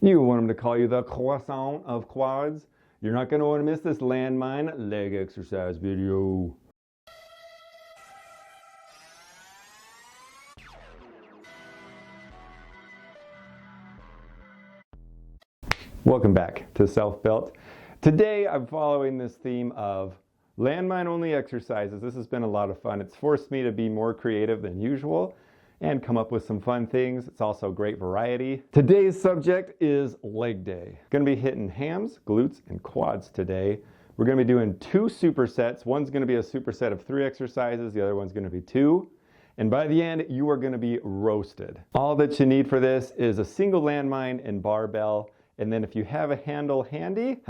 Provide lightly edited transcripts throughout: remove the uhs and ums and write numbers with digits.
You want them to call you the croissant of quads? You're not going to want to miss this landmine leg exercise video. Welcome back to Self-Built. Today I'm following this theme of landmine only exercises. This has been a lot of fun. It's forced me to be more creative than usual and come up with some fun things. It's also great variety. Today's subject is leg day. Gonna be hitting hams, glutes, and quads today. We're gonna be doing 2 supersets. One's gonna be a superset of 3 exercises. The other one's gonna be 2. And by the end, you are gonna be roasted. All that you need for this is a single landmine and barbell. And then if you have a handle handy,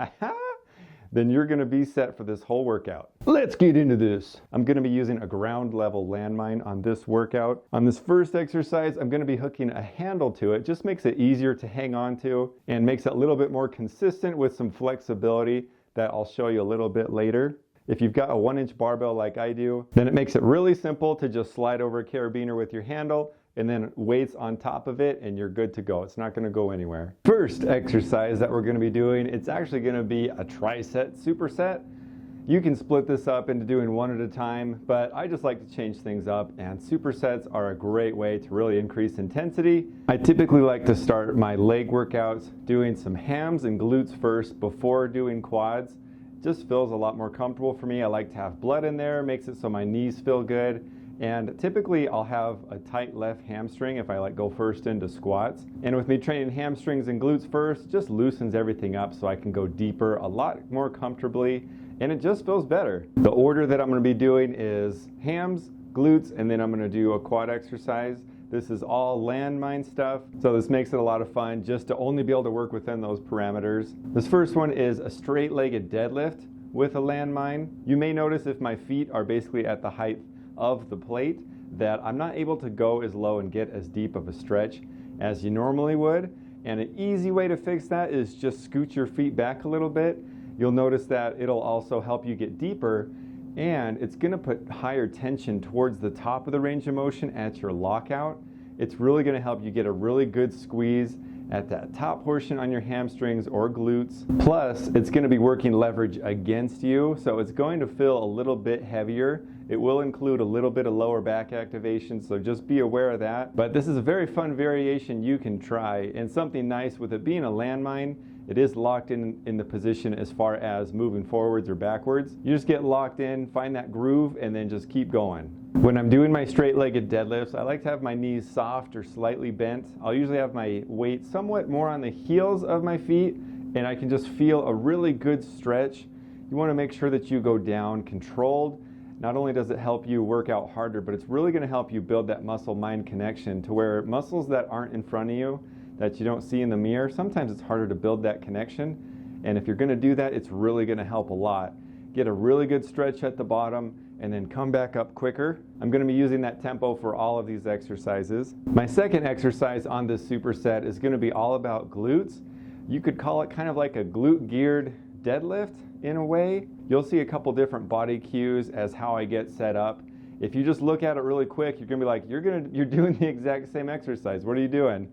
then you're gonna be set for this whole workout. Let's get into this. I'm gonna be using a ground level landmine on this workout. On this first exercise, I'm gonna be hooking a handle to it. Just makes it easier to hang on to and makes it a little bit more consistent with some flexibility that I'll show you a little bit later. If you've got a 1-inch barbell like I do, then it makes it really simple to just slide over a carabiner with your handle and then weights on top of it and you're good to go. It's not gonna go anywhere. First exercise that we're gonna be doing, it's actually gonna be a tricep superset. You can split this up into doing one at a time, but I just like to change things up, and supersets are a great way to really increase intensity. I typically like to start my leg workouts doing some hams and glutes first before doing quads. Just feels a lot more comfortable for me. I like to have blood in there, makes it so my knees feel good. And typically I'll have a tight left hamstring if I go first into squats. And with me training hamstrings and glutes first, just loosens everything up so I can go deeper a lot more comfortably, and it just feels better. The order that I'm gonna be doing is hams, glutes, and then I'm gonna do a quad exercise. This is all landmine stuff, so this makes it a lot of fun just to only be able to work within those parameters. This first one is a straight-legged deadlift with a landmine. You may notice if my feet are basically at the height of the plate that I'm not able to go as low and get as deep of a stretch as you normally would. And an easy way to fix that is just scoot your feet back a little bit. You'll notice that it'll also help you get deeper, and it's gonna put higher tension towards the top of the range of motion at your lockout. It's really gonna help you get a really good squeeze at that top portion on your hamstrings or glutes. Plus, it's gonna be working leverage against you, so it's going to feel a little bit heavier. It will include a little bit of lower back activation, so just be aware of that. But this is a very fun variation you can try, and something nice with it being a landmine, it is locked in the position as far as moving forwards or backwards. You just get locked in, find that groove, and then just keep going. When I'm doing my straight-legged deadlifts, I like to have my knees soft or slightly bent. I'll usually have my weight somewhat more on the heels of my feet, and I can just feel a really good stretch. You want to make sure that you go down controlled. Not only does it help you work out harder, but it's really going to help you build that muscle-mind connection to where muscles that aren't in front of you, that you don't see in the mirror, sometimes it's harder to build that connection. And if you're going to do that, it's really going to help a lot. Get a really good stretch at the bottom and then come back up quicker. I'm going to be using that tempo for all of these exercises. My second exercise on this superset is going to be all about glutes. You could call it kind of like a glute geared deadlift in a way. You'll see a couple different body cues as how I get set up. If you just look at it really quick, you're going to be like, you're doing the exact same exercise. What are you doing?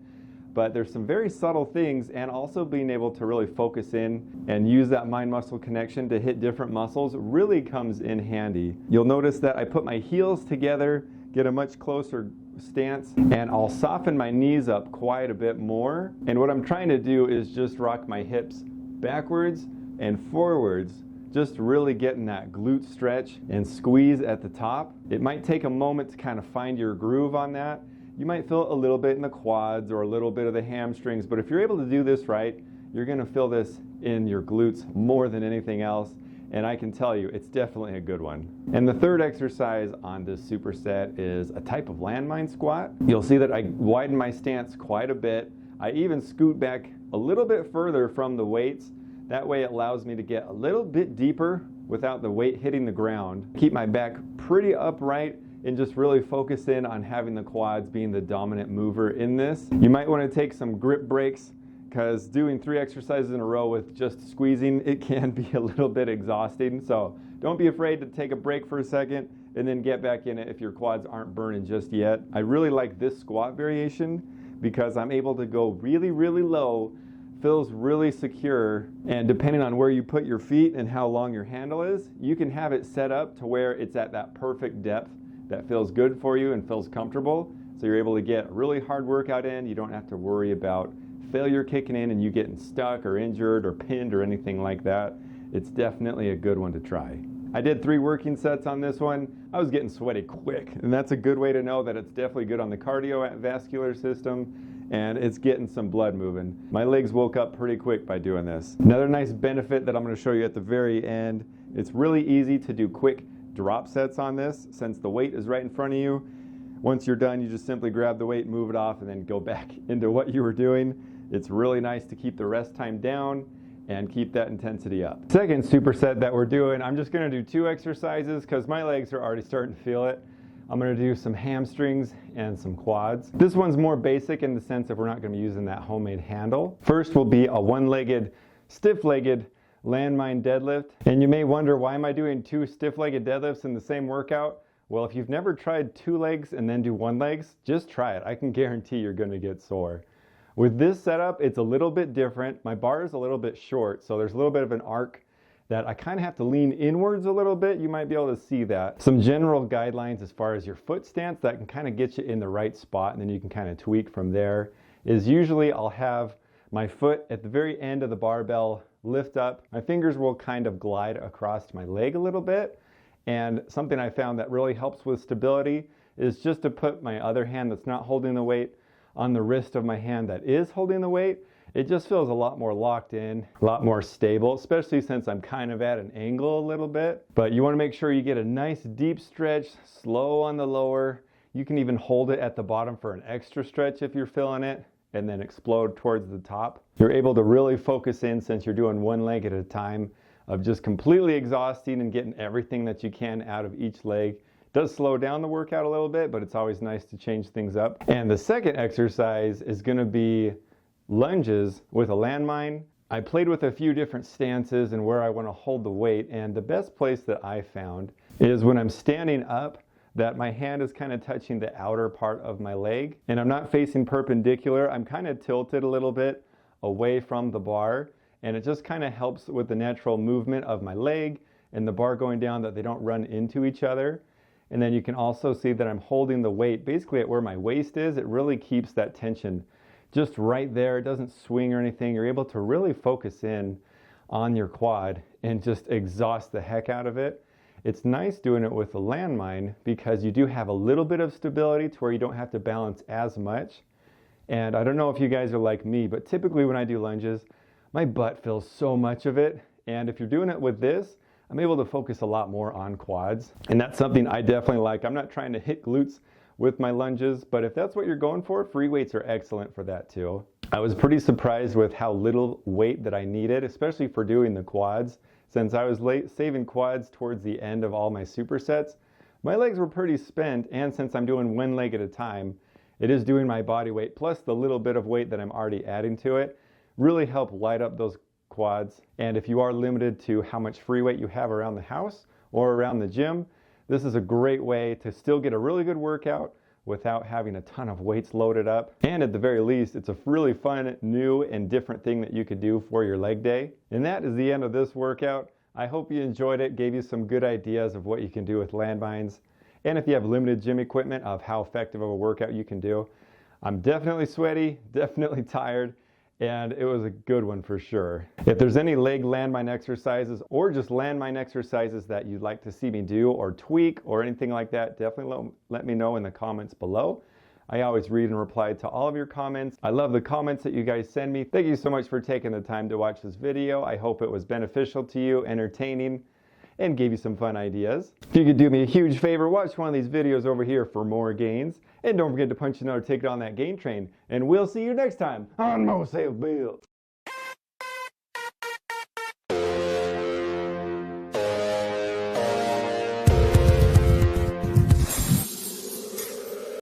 But there's some very subtle things, and also being able to really focus in and use that mind-muscle connection to hit different muscles really comes in handy. You'll notice that I put my heels together, get a much closer stance, and I'll soften my knees up quite a bit more. And what I'm trying to do is just rock my hips backwards and forwards, just really getting that glute stretch and squeeze at the top. It might take a moment to kind of find your groove on that. You might feel a little bit in the quads or a little bit of the hamstrings, but if you're able to do this right, you're gonna feel this in your glutes more than anything else, and I can tell you, it's definitely a good one. And the third exercise on this superset is a type of landmine squat. You'll see that I widen my stance quite a bit. I even scoot back a little bit further from the weights. That way it allows me to get a little bit deeper without the weight hitting the ground. Keep my back pretty upright and just really focus in on having the quads being the dominant mover in this. You might want to take some grip breaks, because doing 3 exercises in a row with just squeezing, it can be a little bit exhausting. So don't be afraid to take a break for a second and then get back in it if your quads aren't burning just yet. I really like this squat variation because I'm able to go really, really low, feels really secure, and depending on where you put your feet and how long your handle is, you can have it set up to where it's at that perfect depth that feels good for you and feels comfortable, so you're able to get a really hard workout in. You don't have to worry about failure kicking in and you getting stuck or injured or pinned or anything like that. It's definitely a good one to try. I did 3 working sets on this one. I was getting sweaty quick, and that's a good way to know that it's definitely good on the cardiovascular system, and it's getting some blood moving. My legs woke up pretty quick by doing this. Another nice benefit that I'm going to show you at the very end, it's really easy to do quick drop sets on this since the weight is right in front of you. Once you're done, you just simply grab the weight, move it off, and then go back into what you were doing. It's really nice to keep the rest time down and keep that intensity up. Second superset that we're doing, I'm just gonna do 2 exercises because my legs are already starting to feel it. I'm gonna do some hamstrings and some quads. This one's more basic in the sense that we're not gonna be using that homemade handle. First will be a one-legged, stiff-legged landmine deadlift. And you may wonder, why am I doing 2 stiff-legged deadlifts in the same workout? Well, if you've never tried 2 legs and then do 1 leg, just try it. I can guarantee you're gonna get sore. With this setup, it's a little bit different. My bar is a little bit short, so there's a little bit of an arc that I kind of have to lean inwards a little bit. You might be able to see that. Some general guidelines as far as your foot stance that can kind of get you in the right spot, and then you can kind of tweak from there, is usually I'll have my foot at the very end of the barbell lift up. My fingers will kind of glide across my leg a little bit, and something I found that really helps with stability is just to put my other hand that's not holding the weight on the wrist of my hand that is holding the weight. It just feels a lot more locked in, a lot more stable, especially since I'm kind of at an angle a little bit. But you want to make sure you get a nice deep stretch, slow on the lower. You can even hold it at the bottom for an extra stretch if you're feeling it, and then explode towards the top. You're able to really focus in, since you're doing 1 leg at a time, of just completely exhausting and getting everything that you can out of each leg. Does slow down the workout a little bit, but it's always nice to change things up. And the second exercise is going to be lunges with a landmine. I played with a few different stances and where I want to hold the weight, and the best place that I found is when I'm standing up, that my hand is kind of touching the outer part of my leg, and I'm not facing perpendicular. I'm kind of tilted a little bit away from the bar, and it just kind of helps with the natural movement of my leg and the bar going down, that they don't run into each other. And then you can also see that I'm holding the weight basically at where my waist is. It really keeps that tension just right there. It doesn't swing or anything. You're able to really focus in on your quad and just exhaust the heck out of it. It's nice doing it with a landmine because you do have a little bit of stability to where you don't have to balance as much. And I don't know if you guys are like me, but typically when I do lunges, my butt feels so much of it. And if you're doing it with this, I'm able to focus a lot more on quads, and that's something I definitely like. I'm not trying to hit glutes with my lunges, but if that's what you're going for, free weights are excellent for that too. I was pretty surprised with how little weight that I needed, especially for doing the quads. Since I was saving quads towards the end of all my supersets, my legs were pretty spent, and since I'm doing 1 leg at a time, it is doing my body weight plus the little bit of weight that I'm already adding to it really help light up those quads. And if you are limited to how much free weight you have around the house or around the gym, this is a great way to still get a really good workout without having a ton of weights loaded up. And at the very least, it's a really fun, new, and different thing that you could do for your leg day. And that is the end of this workout. I hope you enjoyed it, gave you some good ideas of what you can do with landmines. And if you have limited gym equipment, of how effective of a workout you can do. I'm definitely sweaty, definitely tired, and it was a good one for sure. If there's any leg landmine exercises or just landmine exercises that you'd like to see me do or tweak or anything like that, definitely let me know in the comments below. I always read and reply to all of your comments. I love the comments that you guys send me. Thank you so much for taking the time to watch this video. I hope it was beneficial to you, entertaining, and gave you some fun ideas. If you could do me a huge favor, watch one of these videos over here for more gains. And don't forget to punch another ticket on that gain train. And we'll see you next time on Mo Save Build.